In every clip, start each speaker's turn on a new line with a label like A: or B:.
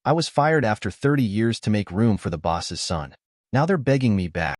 A: I was fired after 30 years to make room for the boss's son. Now they're begging me back.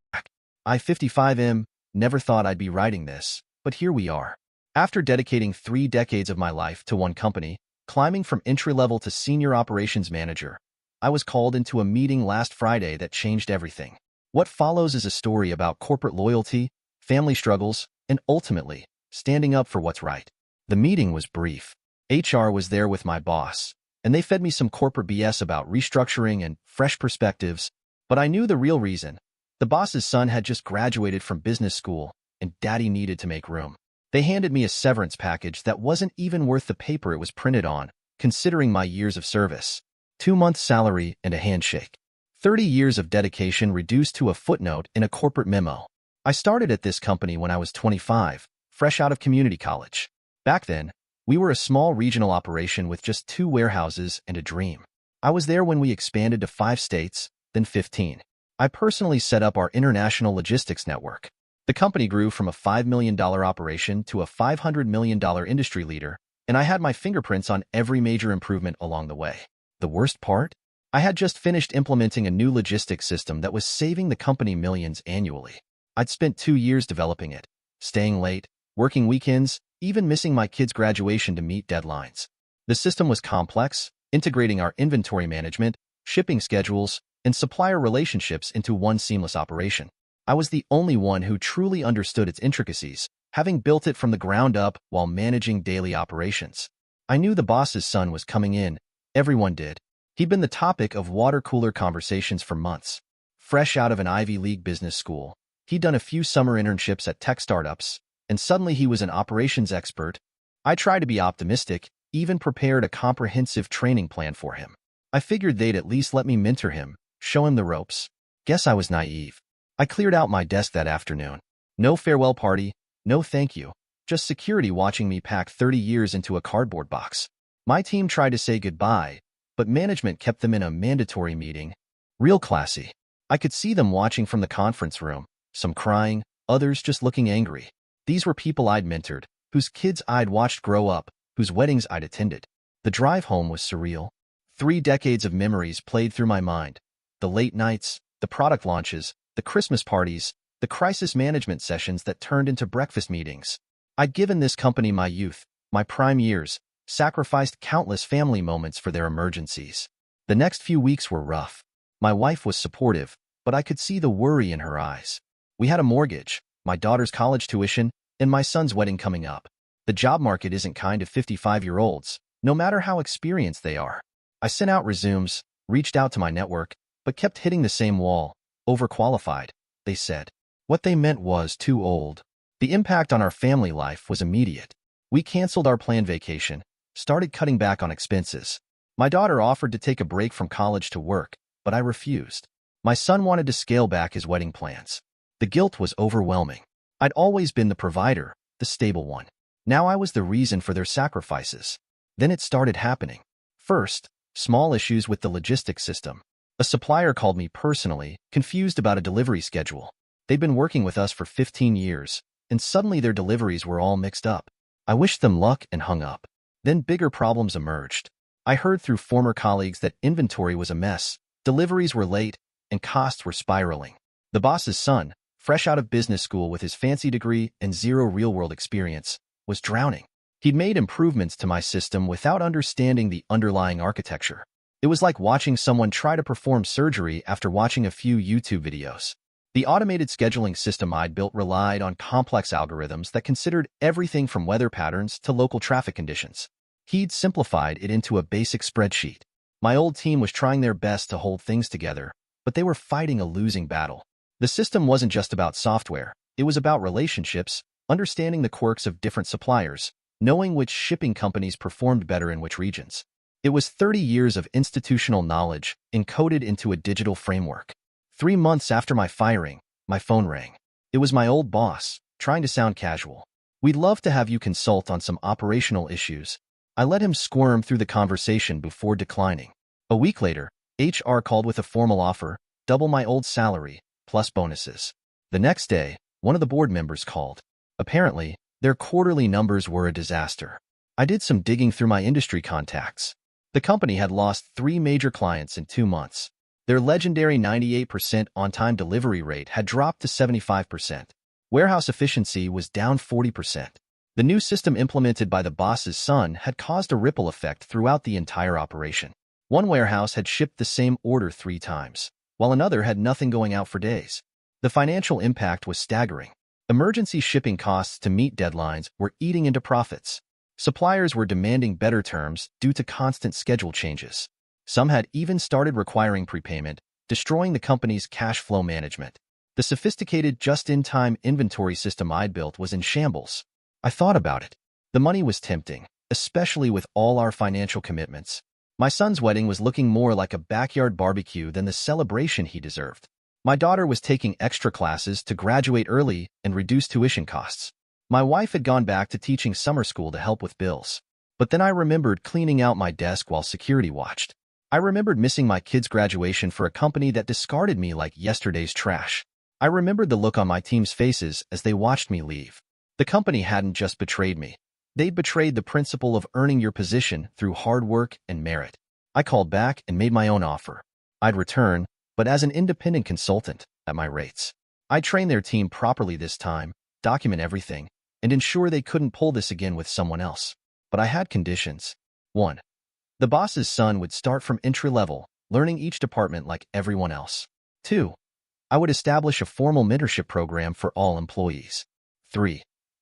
A: I 55M, never thought I'd be writing this, but here we are. After dedicating 3 decades of my life to one company, climbing from entry-level to senior operations manager, I was called into a meeting last Friday that changed everything. What follows is a story about corporate loyalty, family struggles, and ultimately, standing up for what's right. The meeting was brief. HR was there with my boss, and they fed me some corporate BS about restructuring and fresh perspectives, but I knew the real reason. The boss's son had just graduated from business school, and daddy needed to make room. They handed me a severance package that wasn't even worth the paper it was printed on, considering my years of service. 2 months' salary and a handshake. 30 years of dedication reduced to a footnote in a corporate memo. I started at this company when I was 25, fresh out of community college. Back then, we were a small regional operation with just 2 warehouses and a dream. I was there when we expanded to 5 states, then 15. I personally set up our international logistics network. The company grew from a $5 million operation to a $500 million industry leader, and I had my fingerprints on every major improvement along the way. The worst part? I had just finished implementing a new logistics system that was saving the company millions annually. I'd spent 2 years developing it, staying late, working weekends, even missing my kids' graduation to meet deadlines. The system was complex, integrating our inventory management, shipping schedules, and supplier relationships into one seamless operation. I was the only one who truly understood its intricacies, having built it from the ground up while managing daily operations. I knew the boss's son was coming in. Everyone did. He'd been the topic of water cooler conversations for months. Fresh out of an Ivy League business school, he'd done a few summer internships at tech startups, and suddenly he was an operations expert. I tried to be optimistic, even prepared a comprehensive training plan for him. I figured they'd at least let me mentor him, show him the ropes. Guess I was naive. I cleared out my desk that afternoon. No farewell party, no thank you, just security watching me pack 30 years into a cardboard box. My team tried to say goodbye, but management kept them in a mandatory meeting. Real classy. I could see them watching from the conference room, some crying, others just looking angry. These were people I'd mentored, whose kids I'd watched grow up, whose weddings I'd attended. The drive home was surreal. 3 decades of memories played through my mind. The late nights, the product launches, the Christmas parties, the crisis management sessions that turned into breakfast meetings. I'd given this company my youth, my prime years, sacrificed countless family moments for their emergencies. The next few weeks were rough. My wife was supportive, but I could see the worry in her eyes. We had a mortgage, my daughter's college tuition, and my son's wedding coming up. The job market isn't kind to 55-year-olds, no matter how experienced they are. I sent out resumes, reached out to my network, but kept hitting the same wall. Overqualified, they said. What they meant was too old. The impact on our family life was immediate. We canceled our planned vacation, started cutting back on expenses. My daughter offered to take a break from college to work, but I refused. My son wanted to scale back his wedding plans. The guilt was overwhelming. I'd always been the provider, the stable one. Now I was the reason for their sacrifices. Then it started happening. First, small issues with the logistics system. A supplier called me personally, confused about a delivery schedule. They'd been working with us for 15 years, and suddenly their deliveries were all mixed up. I wished them luck and hung up. Then bigger problems emerged. I heard through former colleagues that inventory was a mess, deliveries were late, and costs were spiraling. The boss's son, fresh out of business school with his fancy degree and 0 real-world experience, was drowning. He'd made improvements to my system without understanding the underlying architecture. It was like watching someone try to perform surgery after watching a few YouTube videos. The automated scheduling system I'd built relied on complex algorithms that considered everything from weather patterns to local traffic conditions. He'd simplified it into a basic spreadsheet. My old team was trying their best to hold things together, but they were fighting a losing battle. The system wasn't just about software. It was about relationships, understanding the quirks of different suppliers, knowing which shipping companies performed better in which regions. It was 30 years of institutional knowledge encoded into a digital framework. 3 months after my firing, my phone rang. It was my old boss, trying to sound casual. "We'd love to have you consult on some operational issues." I let him squirm through the conversation before declining. A week later, HR called with a formal offer, double my old salary, plus bonuses. The next day, one of the board members called. Apparently, their quarterly numbers were a disaster. I did some digging through my industry contacts. The company had lost 3 major clients in 2 months. Their legendary 98% on-time delivery rate had dropped to 75%. Warehouse efficiency was down 40%. The new system implemented by the boss's son had caused a ripple effect throughout the entire operation. One warehouse had shipped the same order 3 times, while another had nothing going out for days. The financial impact was staggering. Emergency shipping costs to meet deadlines were eating into profits. Suppliers were demanding better terms due to constant schedule changes. Some had even started requiring prepayment, destroying the company's cash flow management. The sophisticated just-in-time inventory system I'd built was in shambles. I thought about it. The money was tempting, especially with all our financial commitments. My son's wedding was looking more like a backyard barbecue than the celebration he deserved. My daughter was taking extra classes to graduate early and reduce tuition costs. My wife had gone back to teaching summer school to help with bills. But then I remembered cleaning out my desk while security watched. I remembered missing my kids' graduation for a company that discarded me like yesterday's trash. I remembered the look on my team's faces as they watched me leave. The company hadn't just betrayed me. They'd betrayed the principle of earning your position through hard work and merit. I called back and made my own offer. I'd return, but as an independent consultant, at my rates. I'd train their team properly this time, document everything, and ensure they couldn't pull this again with someone else. But I had conditions. 1. The boss's son would start from entry-level, learning each department like everyone else. 2. I would establish a formal mentorship program for all employees. 3.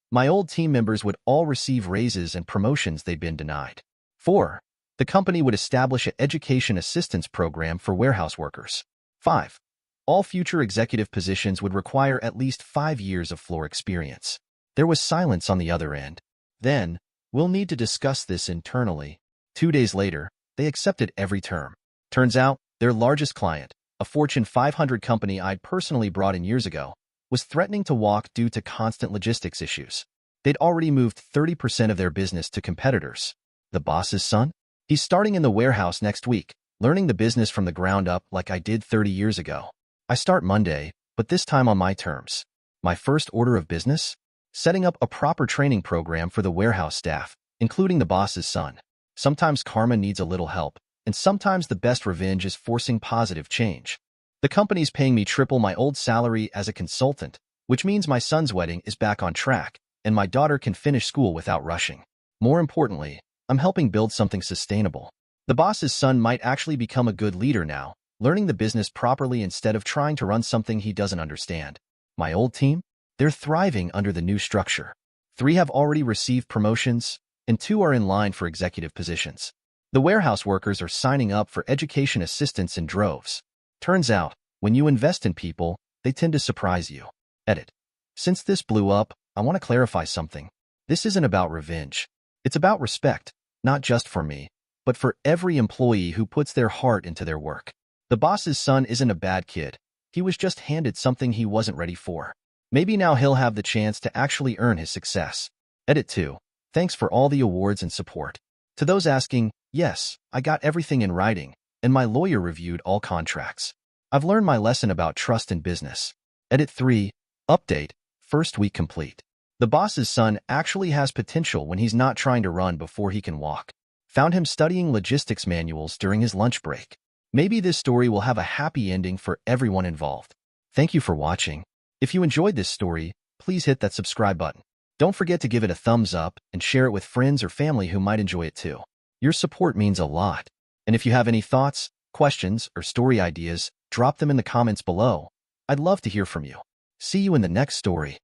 A: My old team members would all receive raises and promotions they'd been denied. 4. The company would establish an education assistance program for warehouse workers. 5. All future executive positions would require at least 5 years of floor experience. There was silence on the other end. Then, we'll need to discuss this internally. 2 days later, they accepted every term. Turns out, their largest client, a Fortune 500 company I'd personally brought in years ago, was threatening to walk due to constant logistics issues. They'd already moved 30% of their business to competitors. The boss's son? He's starting in the warehouse next week, learning the business from the ground up like I did 30 years ago. I start Monday, but this time on my terms. My first order of business? Setting up a proper training program for the warehouse staff, including the boss's son. Sometimes karma needs a little help, and sometimes the best revenge is forcing positive change. The company's paying me triple my old salary as a consultant, which means my son's wedding is back on track, and my daughter can finish school without rushing. More importantly, I'm helping build something sustainable. The boss's son might actually become a good leader now, learning the business properly instead of trying to run something he doesn't understand. My old team? They're thriving under the new structure. 3 have already received promotions, and 2 are in line for executive positions. The warehouse workers are signing up for education assistance in droves. Turns out, when you invest in people, they tend to surprise you. Edit. Since this blew up, I want to clarify something. This isn't about revenge. It's about respect, not just for me, but for every employee who puts their heart into their work. The boss's son isn't a bad kid. He was just handed something he wasn't ready for. Maybe now he'll have the chance to actually earn his success. Edit 2. Thanks for all the awards and support. To those asking, yes, I got everything in writing, and my lawyer reviewed all contracts. I've learned my lesson about trust in business. Edit 3. Update. First week complete. The boss's son actually has potential when he's not trying to run before he can walk. Found him studying logistics manuals during his lunch break. Maybe this story will have a happy ending for everyone involved. Thank you for watching. If you enjoyed this story, please hit that subscribe button. Don't forget to give it a thumbs up and share it with friends or family who might enjoy it too. Your support means a lot. And if you have any thoughts, questions, or story ideas, drop them in the comments below. I'd love to hear from you. See you in the next story.